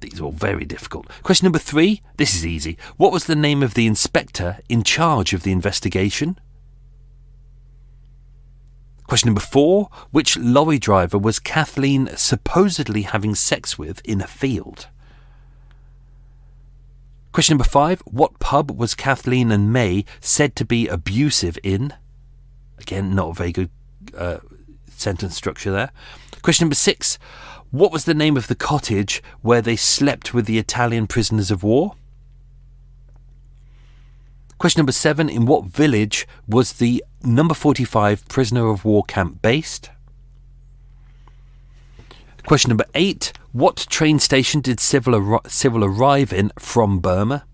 These are all very difficult. Question number 3. This is easy. What was the name of the inspector in charge of the investigation? Question number 4. Which lorry driver was Kathleen supposedly having sex with in a field? Question number 5. What pub was Kathleen and May said to be abusive in? Again, not a very good sentence structure there. Question number 6. What was the name of the cottage where they slept with the Italian prisoners of war? Question number 7. In what village was the number 45 prisoner of war camp based? Question number 8. What train station did Cyril arrive in from Burma?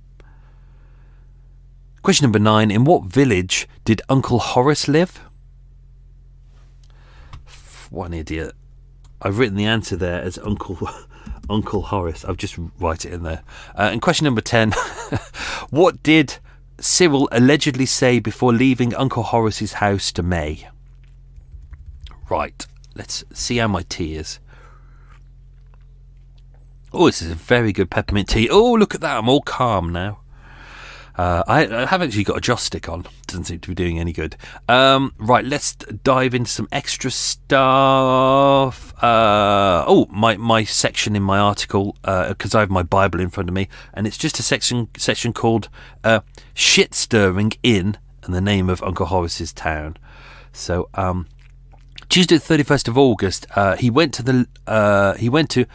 Question number 9. In what village did Uncle Horace live? One idiot. I've written the answer there as Uncle Horace. I'll just write it in there. And question number 10. What did Cyril allegedly say before leaving Uncle Horace's house to May? Right. Let's see how my tea is. Oh, this is a very good peppermint tea. Oh, look at that. I'm all calm now. I have actually got a joss stick on. Doesn't seem to be doing any good. Right, let's dive into some extra stuff. My section in my article, because I have my Bible in front of me, and it's just a section called Shit Stirring in, and the name of Uncle Horace's town. So, Tuesday, the 31st of August, he went to Mr.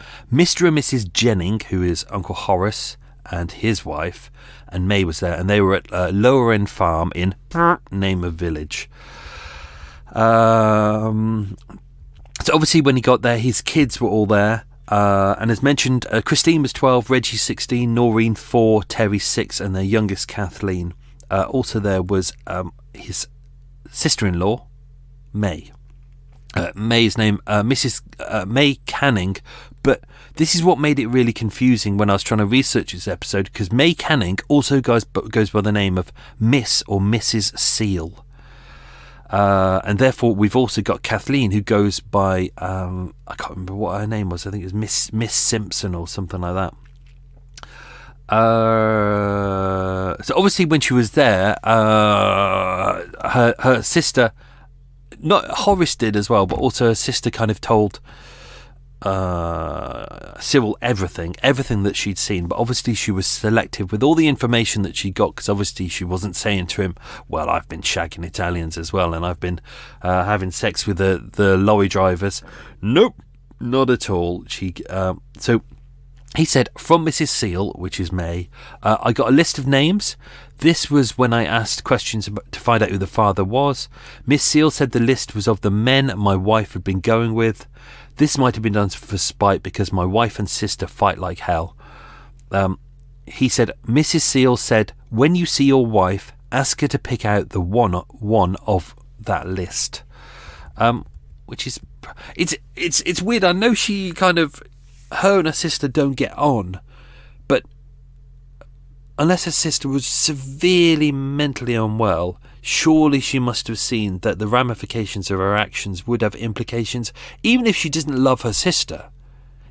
and Mrs. Jennings, who is Uncle Horace, and his wife, and May was there, and they were at Lower End Farm in name of village. So obviously when he got there, his kids were all there. And as mentioned, Christine was 12, Reggie 16, Noreen 4, Terry 6, and their youngest Kathleen. Also there was his sister-in-law, May. May's name, Mrs. May Canning, but this is what made it really confusing when I was trying to research this episode, because May Canning also goes by the name of Miss or Mrs. Seal. And therefore we've also got Kathleen, who goes by I can't remember what her name was. I think it was Miss Simpson or something like that. So obviously when she was there, her sister, not Horace did as well, but also her sister kind of told Cyril everything that she'd seen, but obviously she was selective with all the information that she got, because obviously she wasn't saying to him, well, I've been shagging Italians as well, and I've been having sex with the lorry drivers. Nope, not at all. So he said, from Mrs. Seal, which is May, I got a list of names. This was when I asked questions to find out who the father was. Miss Seal said the list was of the men my wife had been going with. This might have been done for spite, because my wife and sister fight like hell. He said, Mrs. Seal said, when you see your wife, ask her to pick out the one of that list. Which is, it's weird. I know she kind of, her and her sister don't get on, but unless her sister was severely mentally unwell, surely she must have seen that the ramifications of her actions would have implications, even if she doesn't love her sister,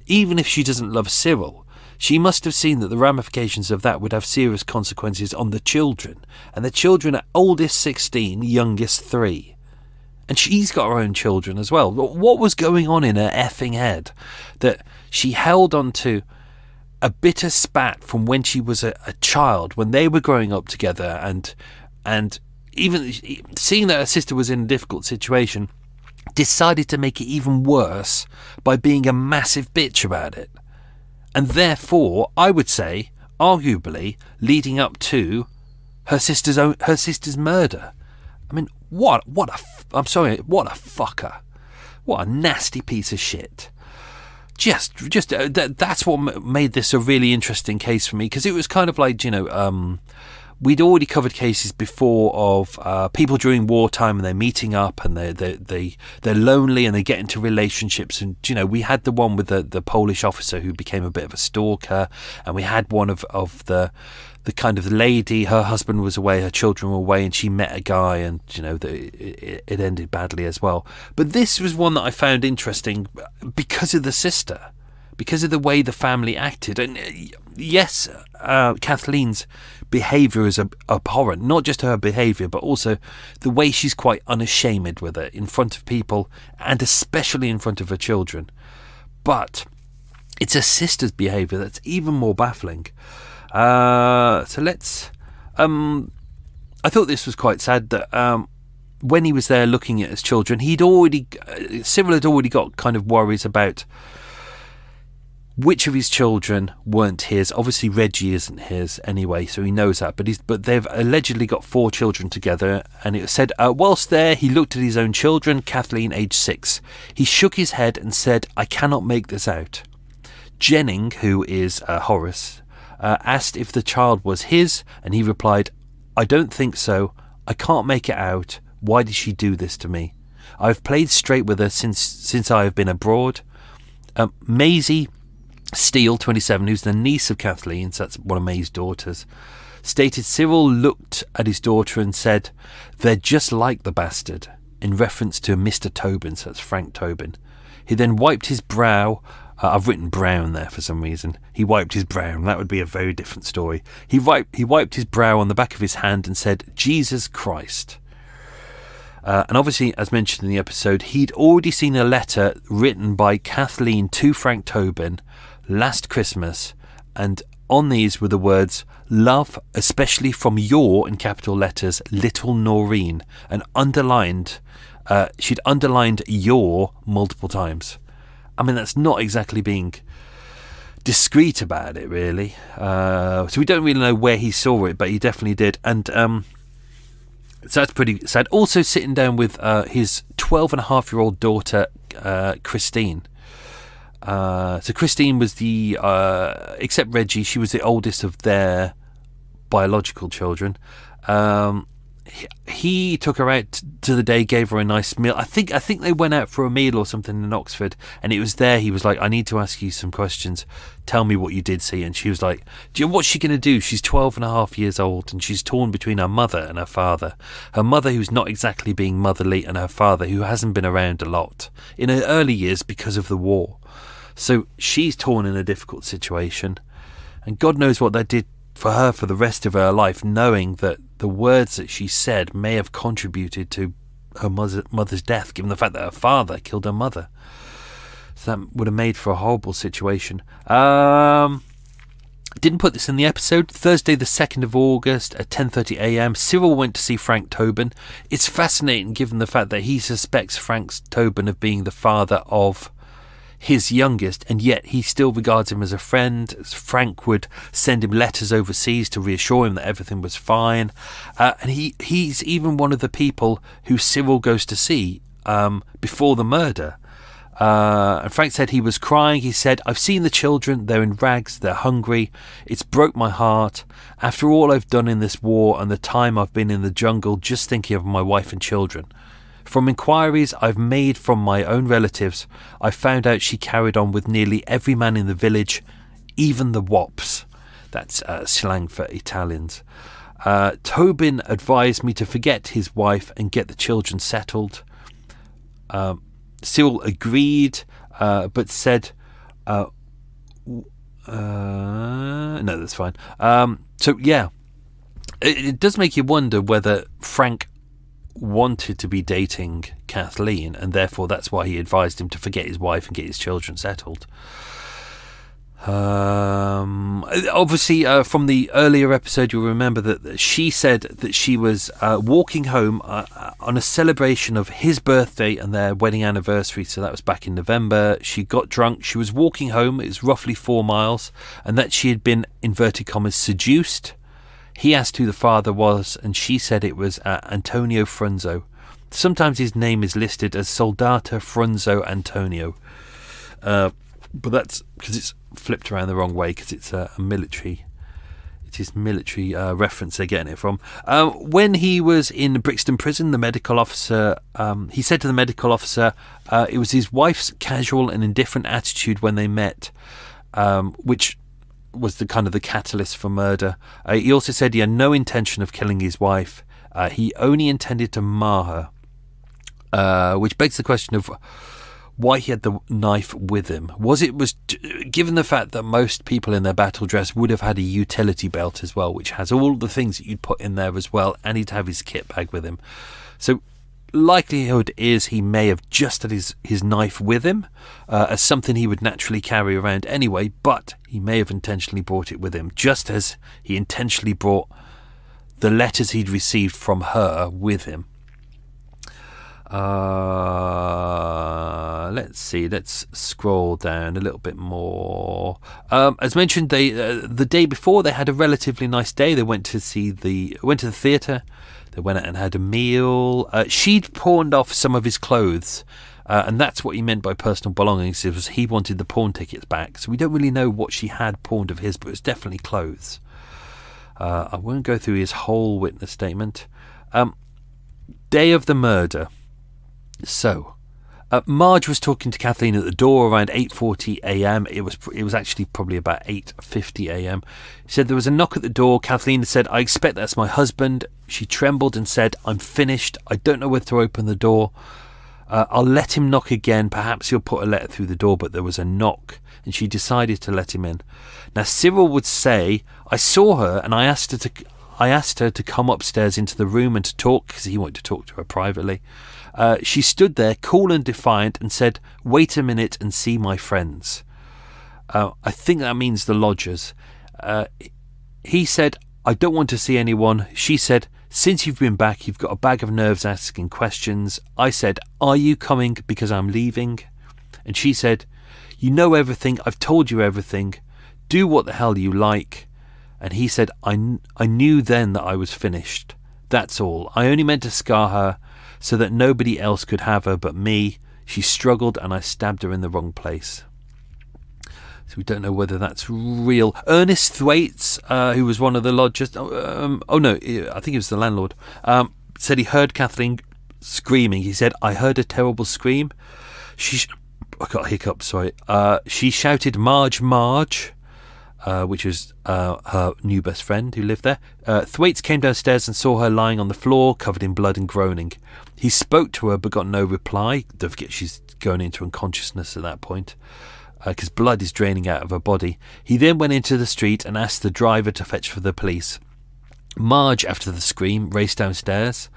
even if she doesn't love Cyril. She must have seen that the ramifications of that would have serious consequences on the children, and the children are oldest 16, youngest 3. And she's got her own children as well. What was going on in her effing head that she held on to a bitter spat from when she was a child, when they were growing up together, and even seeing that her sister was in a difficult situation, decided to make it even worse by being a massive bitch about it. And therefore, I would say, arguably, leading up to her sister's murder. I mean, what a fucker. What a nasty piece of shit. That's what made this a really interesting case for me, because it was kind of like, we'd already covered cases before of people during wartime, and they're meeting up, and they're lonely, and they get into relationships. And we had the one with the Polish officer who became a bit of a stalker, and we had one of the kind of lady. Her husband was away, her children were away, and she met a guy, and it ended badly as well. But this was one that I found interesting because of the sister, because of the way the family acted. And yes, Kathleen's behaviour is abhorrent. Not just her behaviour, but also the way she's quite unashamed with it in front of people, and especially in front of her children. But it's her sister's behaviour that's even more baffling. So let's... I thought this was quite sad that when he was there looking at his children, Cyril had already got kind of worries about which of his children weren't his. Obviously Reggie isn't his anyway, so he knows that, but they've allegedly got 4 children together. And it said, whilst there he looked at his own children, Kathleen aged 6. He shook his head and said, I cannot make this out. Jennings, who is Horace, asked if the child was his, and he replied, I don't think so. I can't make it out. Why did she do this to me? I've played straight with her since I have been abroad. Maisie Steele, 27, who's the niece of Kathleen, so that's one of May's daughters, stated Cyril looked at his daughter and said, they're just like the bastard, in reference to Mr. Tobin, so that's Frank Tobin. He then wiped his brow. I've written brown there for some reason. He wiped his brow. That would be a very different story. He wiped his brow on the back of his hand and said, Jesus Christ. And obviously, as mentioned in the episode, he'd already seen a letter written by Kathleen to Frank Tobin last Christmas, and on these were the words, love, especially from your, in capital letters, little Noreen, and she'd underlined your multiple times. I mean, that's not exactly being discreet about it, really. So we don't really know where he saw it, but he definitely did. And so that's pretty sad. Also sitting down with his 12-and-a-half-year-old daughter, Christine. So Christine was except Reggie, she was the oldest of their biological children. He took her out to the day, gave her a nice meal. I think they went out for a meal or something in Oxford, and it was there he was like, I need to ask you some questions. Tell me what you did see. And she was like, do you know what's she going to do? She's 12 and a half years old, and she's torn between her mother and her father. Her mother, who's not exactly being motherly, and her father, who hasn't been around a lot in her early years because of the war. So she's torn in a difficult situation, and God knows what that did for her for the rest of her life, knowing that the words that she said may have contributed to her mother's death, given the fact that her father killed her mother. So that would have made for a horrible situation. Didn't put this in the episode. Thursday the 2nd of August at 10:30 a.m. Cyril went to see Frank Tobin. It's fascinating given the fact that he suspects Frank Tobin of being the father of his youngest, and yet he still regards him as a friend. Frank would send him letters overseas to reassure him that everything was fine, and he's even one of the people who Cyril goes to see before the murder. And Frank said he was crying. He said, I've seen the children, they're in rags, they're hungry, it's broke my heart. After all I've done in this war and the time I've been in the jungle just thinking of my wife and children. From inquiries I've made from my own relatives, I found out she carried on with nearly every man in the village, even the wops. That's slang for Italians. Tobin advised me to forget his wife and get the children settled. Cyril agreed, but said, no, that's fine. So, yeah, it does make you wonder whether Frank wanted to be dating Kathleen, and therefore that's why he advised him to forget his wife and get his children settled. Obviously, from the earlier episode, you'll remember that she said that she was walking home on a celebration of his birthday and their wedding anniversary, so that was back in November. She got drunk, she was walking home, it was roughly 4 miles, and that she had been, inverted commas, seduced. He asked who the father was, and she said it was Antonio Frunzo. Sometimes his name is listed as Soldata Frunzo Antonio, but that's because it's flipped around the wrong way, because it's a military. It is military reference they're getting it from. When he was in Brixton Prison, the medical officer, he said to the medical officer, it was his wife's casual and indifferent attitude when they met, which was the kind of the catalyst for murder. He also said he had no intention of killing his wife. He only intended to mar her, which begs the question of why he had the knife with him. Given the fact that most people in their battle dress would have had a utility belt as well, which has all the things that you'd put in there as well, and he'd have his kit bag with him. So likelihood is he may have just had his knife with him as something he would naturally carry around anyway, but he may have intentionally brought it with him, just as he intentionally brought the letters he'd received from her with him. Let's see, let's scroll down a little bit more. As mentioned, the day before they had a relatively nice day. They went to the theatre. They went out and had a meal. She'd pawned off some of his clothes, and that's what he meant by personal belongings. It was he wanted the pawn tickets back. So we don't really know what she had pawned of his, but it was definitely clothes. I won't go through his whole witness statement. Day of the murder. So, Marge was talking to Kathleen at the door around 8:40 a.m. It was actually probably about 8:50 a.m. She said there was a knock at the door. Kathleen said, I expect that's my husband. She trembled and said, I'm finished. I don't know whether to open the door. I'll let him knock again. Perhaps he'll put a letter through the door. But there was a knock, and she decided to let him in. Now, Cyril would say, I saw her and I asked her to come upstairs into the room and to talk, because he wanted to talk to her privately. She stood there, cool and defiant, and said, wait a minute and see my friends. I think that means the lodgers. He said, I don't want to see anyone. She said, since you've been back, you've got a bag of nerves asking questions. I said, are you coming because I'm leaving? And she said, you know everything. I've told you everything. do what the hell you like. And he said, I knew then that I was finished. That's all. I only meant to scar her so that nobody else could have her but me. She struggled and I stabbed her in the wrong place. So we don't know whether that's real. Ernest Thwaites, who was one of the lodgers, I think it was the landlord, said he heard Kathleen screaming. He said, I heard a terrible scream. I got a hiccup, sorry. She shouted, Marge, Marge, which was her new best friend who lived there. Thwaites came downstairs and saw her lying on the floor, covered in blood and groaning. He spoke to her but got no reply. Don't forget she's going into unconsciousness at that point, because blood is draining out of her body. He then went into the street and asked the driver to fetch for the police. Marge, after the scream, raced downstairs,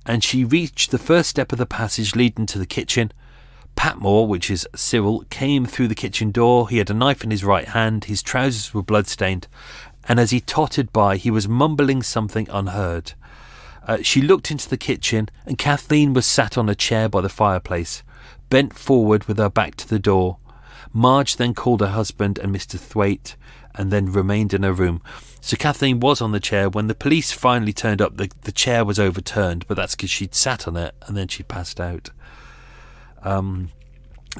and she reached the first step of the passage leading to the kitchen. Patmore, which is Cyril, came through the kitchen door. He had a knife in his right hand. His trousers were blood-stained, and as he tottered by, he was mumbling something unheard. She looked into the kitchen, and Kathleen was sat on a chair by the fireplace, bent forward with her back to the door. Marge then called her husband and Mr. Thwaite, and then remained in her room. So Kathleen was on the chair. When the police finally turned up, the chair was overturned, but that's because she'd sat on it, and then she passed out. There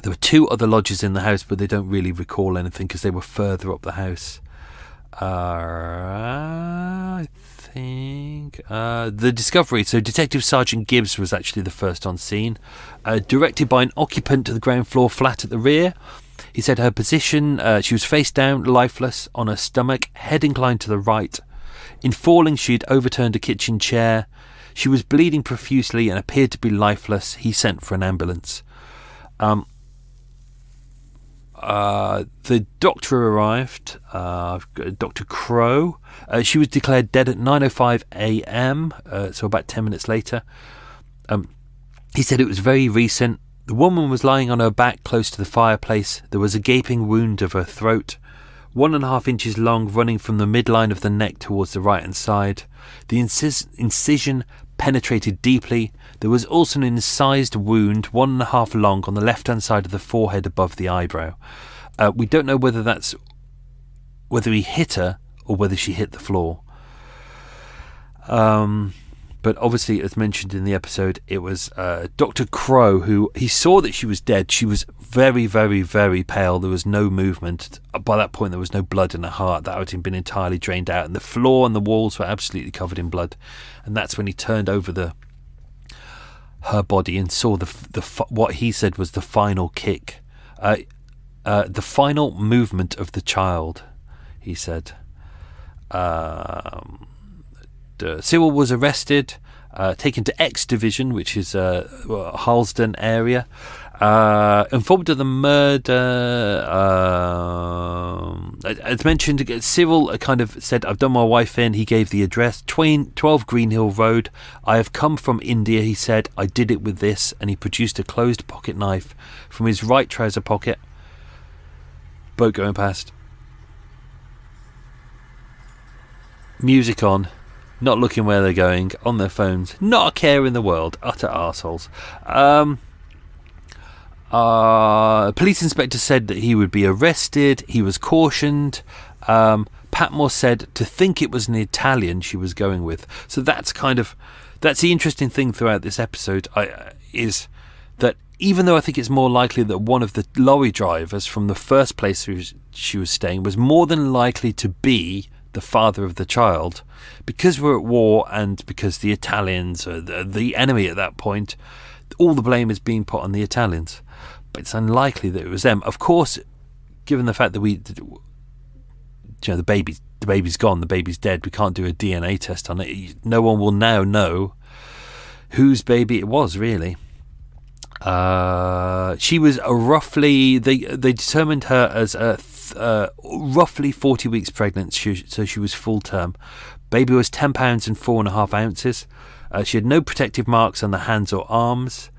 were 2 other lodgers in the house, but they don't really recall anything because they were further up the house. I think the discovery. So Detective Sergeant Gibbs was actually the first on scene, directed by an occupant to the ground floor flat at the rear. He said her position, she was face down, lifeless, on her stomach, head inclined to the right. In falling, she had overturned a kitchen chair. She was bleeding profusely and appeared to be lifeless. He sent for an ambulance. The doctor arrived, Dr. Crow. She was declared dead at 9:05 a.m, so about 10 minutes later. He said it was very recent. The woman was lying on her back close to the fireplace. There was a gaping wound of her throat, 1.5 inches long, running from the midline of the neck towards the right-hand side. The incision penetrated deeply. There was also an incised wound, 1.5 long, on the left-hand side of the forehead above the eyebrow. We don't know whether he hit her or whether she hit the floor. But obviously, as mentioned in the episode, it was Dr. Crow who he saw that she was dead. She was very, very, very pale. There was no movement. By that point, there was no blood in her heart. That had been entirely drained out. And the floor and the walls were absolutely covered in blood. And that's when he turned over her body and saw what he said was the final kick. The final movement of the child, he said. Cyril was arrested, taken to X Division, which is Harlesden area, informed of the murder. As mentioned, Cyril kind of said, I've done my wife in. He gave the address, 12 Greenhill Road. I have come from India, he said. I did it with this, and he produced a closed pocket knife from his right trouser pocket. Boat going past. Music on. Not looking where they're going, on their phones, not a care in the world, utter arseholes. Police inspector said that he would be arrested. He was cautioned. Patmore said to think it was an Italian she was going with. So that's the interesting thing throughout this episode, is that even though I think it's more likely that one of the lorry drivers from the first place she was staying was more than likely to be the father of the child, because we're at war and because the Italians are the enemy at that point, all the blame is being put on the Italians. But it's unlikely that it was them. Of course, given the fact that the baby's gone, the baby's dead, we can't do a DNA test on it. No one will now know whose baby it was, really. She was roughly, they determined her as roughly 40 weeks pregnant, so she was full term. Baby was 10 pounds and 4.5 ounces. She had no protective marks on the hands or arms.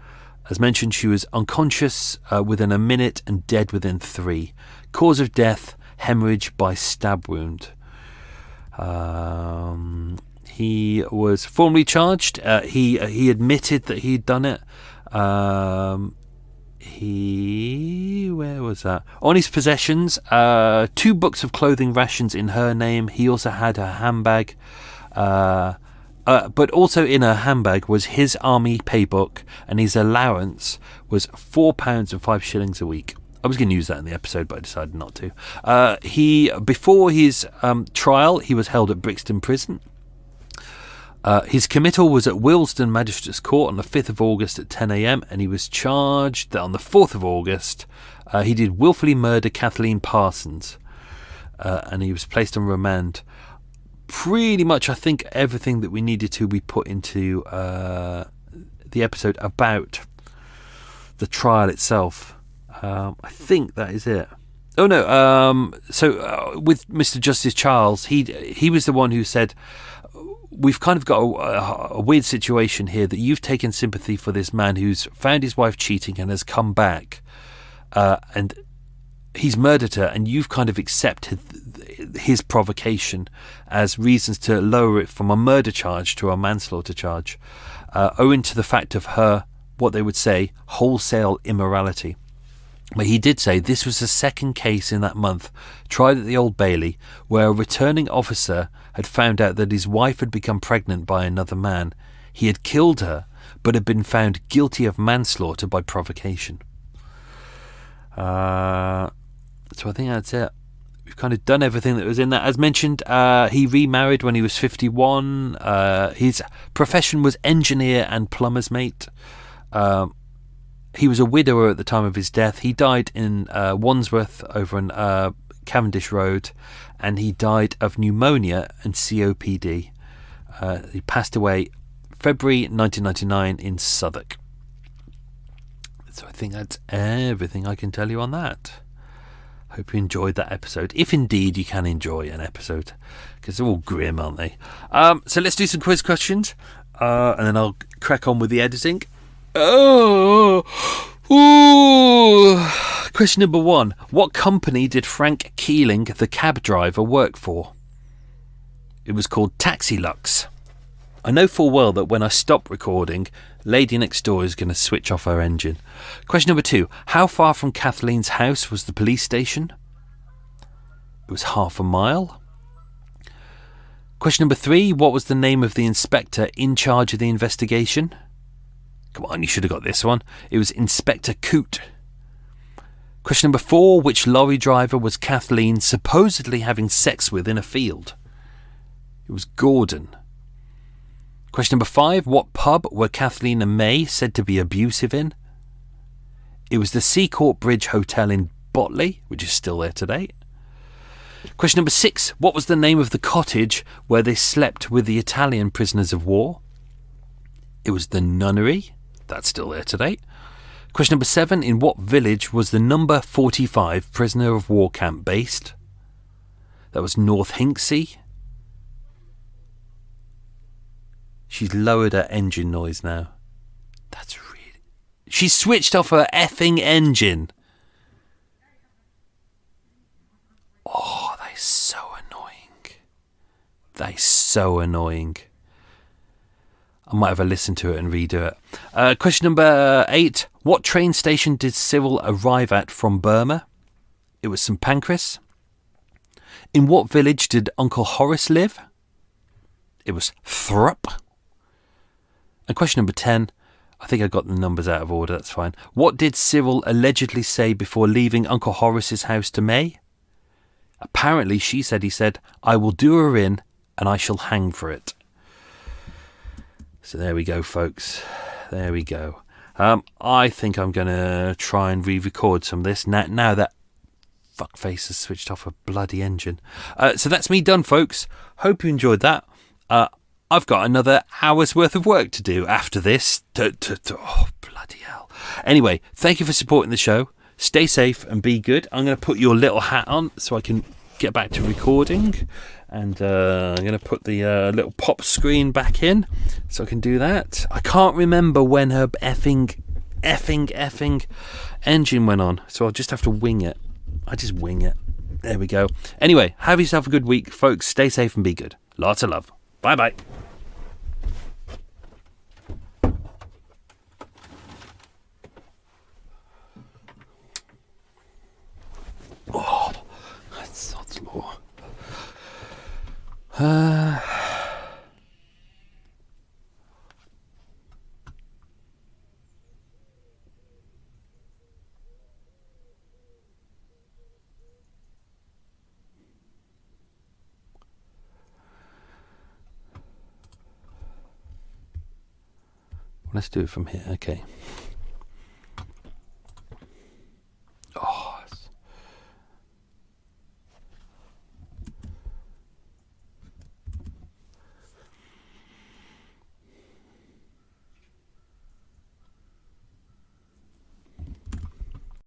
As mentioned, she was unconscious within a minute and dead within 3. Cause of death, hemorrhage by stab wound. He was formally charged. He admitted that he'd done it. where was that? On his possessions, 2 books of clothing rations in her name. He also had her handbag. But also in her handbag was his army paybook, and his allowance was £4 and 5 shillings a week. I was going to use that in the episode, but I decided not to. Before his trial, he was held at Brixton Prison. His committal was at Willesden Magistrates Court on the 5th of August at 10 a.m, and he was charged that on the 4th of August he did willfully murder Kathleen Parsons, and he was placed on remand. Pretty much, I think, everything that we needed to be put into the episode about the trial itself. I think that is it. Oh no! With Mr. Justice Charles, he was the one who said, we've kind of got a weird situation here that you've taken sympathy for this man who's found his wife cheating and has come back, and he's murdered her, and you've kind of accepted his provocation as reasons to lower it from a murder charge to a manslaughter charge, owing to the fact of her, what they would say, wholesale immorality. But he did say this was the second case in that month tried at the Old Bailey where a returning officer had found out that his wife had become pregnant by another man. He had killed her, but had been found guilty of manslaughter by provocation. So I think that's it. We've kind of done everything that was in that. As mentioned, he remarried when he was 51. His profession was engineer and plumber's mate. He was a widower at the time of his death. He died in Wandsworth over on Cavendish Road, and he died of pneumonia and COPD. He passed away February 1999 in Southwark. So I think that's everything I can tell you on that. Hope you enjoyed that episode, if indeed you can enjoy an episode, because they're all grim, aren't they? So let's do some quiz questions, and then I'll crack on with the editing. Question number 1. What company did Frank Keeling, the cab driver, work for? It was called Taxi Lux. I know full well that when I stop recording, lady next door is going to switch off her engine. Question number 2. How far from Kathleen's house was the police station? It was half a mile. Question number 3. What was the name of the inspector in charge of the investigation? Come on, you should have got this one. It was Inspector Coote. Question number 4. Which lorry driver was Kathleen supposedly having sex with in a field? It was Gordon. Question number 5. What pub were Kathleen and May said to be abusive in? It was the Seacourt Bridge Hotel in Botley, which is still there today. Question number 6. What was the name of the cottage where they slept with the Italian prisoners of war? It was the Nunnery. That's still there today. Question number 7. In what village was the number 45 prisoner of war camp based? That was North Hinksey. She's lowered her engine noise now. That's really... She's switched off her effing engine. Oh, that is so annoying. That is so annoying. I might have a listen to it and redo it. Question number 8. What train station did Cyril arrive at from Burma? It was St Pancras. In what village did Uncle Horace live? It was Thrupp. And question number 10. I think I got the numbers out of order, that's fine. What did Cyril allegedly say before leaving Uncle Horace's house to May? Apparently he said, I will do her in and I shall hang for it. So there we go, folks. There we go. I think I'm going to try and re-record some of this now that fuckface has switched off a bloody engine. So that's me done, folks. Hope you enjoyed that. I've got another hour's worth of work to do after this. Oh, bloody hell. Anyway, thank you for supporting the show. Stay safe and be good. I'm going to put your little hat on so I can get back to recording. And I'm going to put the little pop screen back in so I can do that. I can't remember when her effing engine went on. So I'll just have to wing it. I just wing it. There we go. Anyway, have yourself a good week, folks. Stay safe and be good. Lots of love. Bye-bye. Let's do it from here. Okay.